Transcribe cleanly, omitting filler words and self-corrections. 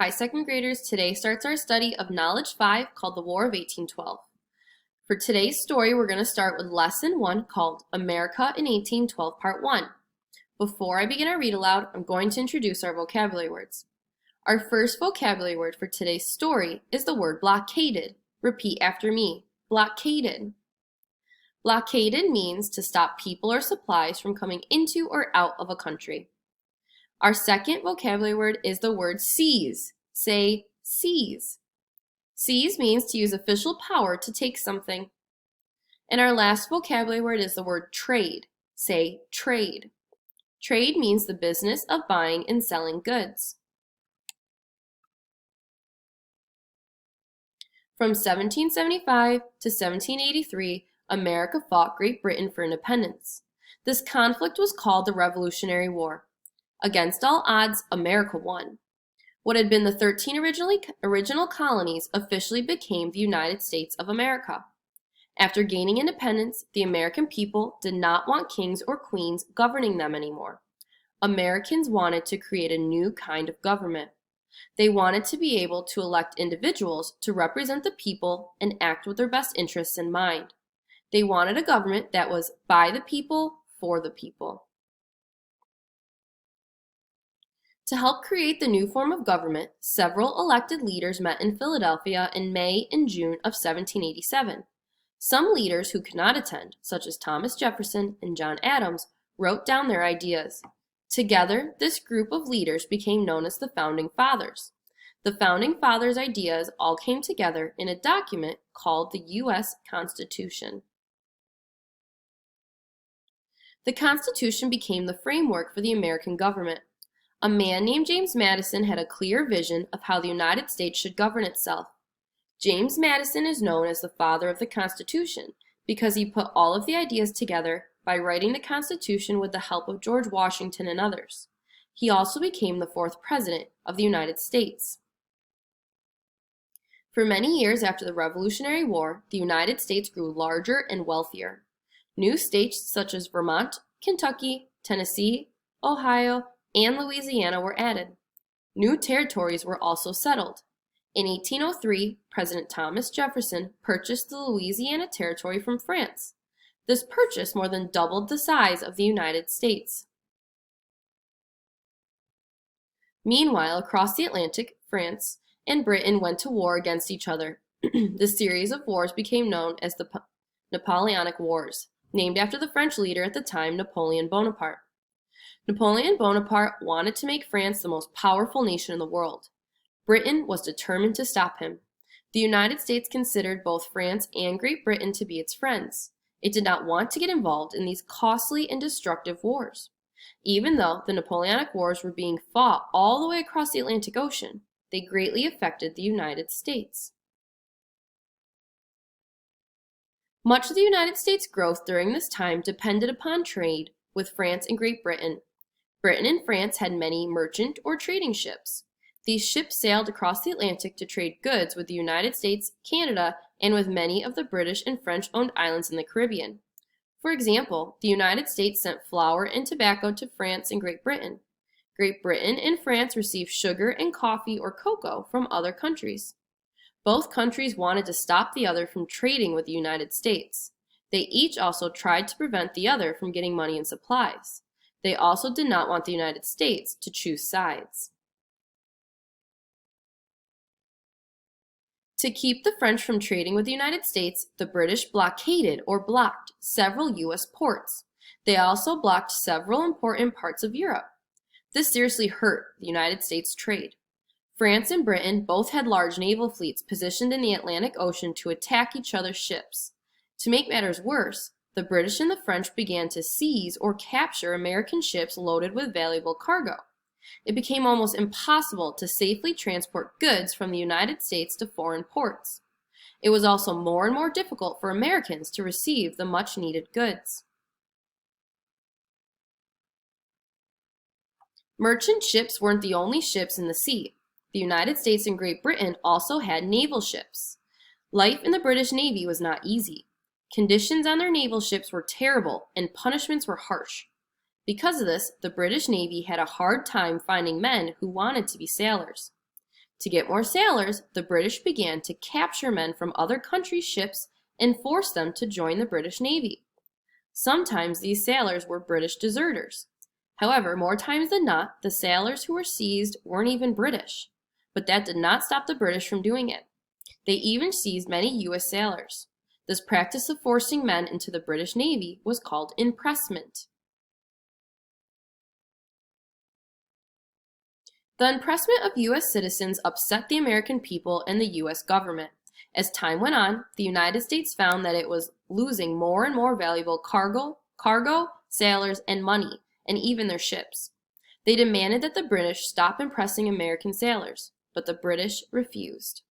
Hi, second graders. Today starts our study of Knowledge 5 called the War of 1812. For today's story, we're going to start with Lesson 1 called America in 1812 Part 1. Before I begin our read aloud, I'm going to introduce our vocabulary words. Our first vocabulary word for today's story is the word blockaded. Repeat after me. Blockaded. Blockaded means to stop people or supplies from coming into or out of a country. Our second vocabulary word is the word seize. Say seize. Seize means to use official power to take something. And our last vocabulary word is the word trade. Say trade. Trade means the business of buying and selling goods. From 1775 to 1783, America fought Great Britain for independence. This conflict was called the Revolutionary War. Against all odds, America won. What had been the 13 original colonies officially became the United States of America. After gaining independence, the American people did not want kings or queens governing them anymore. Americans wanted to create a new kind of government. They wanted to be able to elect individuals to represent the people and act with their best interests in mind. They wanted a government that was by the people, for the people. To help create the new form of government, several elected leaders met in Philadelphia in May and June of 1787. Some leaders who could not attend, such as Thomas Jefferson and John Adams, wrote down their ideas. Together, this group of leaders became known as the Founding Fathers. The Founding Fathers' ideas all came together in a document called the U.S. Constitution. The Constitution became the framework for the American government. A man named James Madison had a clear vision of how the United States should govern itself. James Madison is known as the father of the Constitution because he put all of the ideas together by writing the Constitution with the help of George Washington and others. He also became the fourth president of the United States. For many years after the Revolutionary War, the United States grew larger and wealthier. New states such as Vermont, Kentucky, Tennessee, Ohio, and Louisiana were added. New territories were also settled. In 1803, President Thomas Jefferson purchased the Louisiana Territory from France. This purchase more than doubled the size of the United States. Meanwhile, across the Atlantic, France and Britain went to war against each other. This series of wars became known as the Napoleonic Wars, named after the French leader at the time, Napoleon Bonaparte. Napoleon Bonaparte wanted to make France the most powerful nation in the world. Britain was determined to stop him. The United States considered both France and Great Britain to be its friends. It did not want to get involved in these costly and destructive wars. Even though the Napoleonic Wars were being fought all the way across the Atlantic Ocean, they greatly affected the United States. Much of the United States' growth during this time depended upon trade with France and Great Britain. Britain and France had many merchant or trading ships. These ships sailed across the Atlantic to trade goods with the United States, Canada, and with many of the British and French-owned islands in the Caribbean. For example, the United States sent flour and tobacco to France and Great Britain. Great Britain and France received sugar and coffee or cocoa from other countries. Both countries wanted to stop the other from trading with the United States. They each also tried to prevent the other from getting money and supplies. They also did not want the United States to choose sides. To keep the French from trading with the United States, the British blockaded or blocked several U.S. ports. They also blocked several important parts of Europe. This seriously hurt the United States trade. France and Britain both had large naval fleets positioned in the Atlantic Ocean to attack each other's ships. To make matters worse, the British and the French began to seize or capture American ships loaded with valuable cargo. It became almost impossible to safely transport goods from the United States to foreign ports. It was also more and more difficult for Americans to receive the much-needed goods. Merchant ships weren't the only ships in the sea. The United States and Great Britain also had naval ships. Life in the British Navy was not easy. Conditions on their naval ships were terrible and punishments were harsh. Because of this, the British Navy had a hard time finding men who wanted to be sailors. To get more sailors, the British began to capture men from other countries' ships and force them to join the British Navy. Sometimes these sailors were British deserters. However, more times than not, the sailors who were seized weren't even British. But that did not stop the British from doing it. They even seized many U.S. sailors. This practice of forcing men into the British Navy was called impressment. The impressment of U.S. citizens upset the American people and the U.S. government. As time went on, the United States found that it was losing more and more valuable cargo, sailors, and money, and even their ships. They demanded that the British stop impressing American sailors, but the British refused.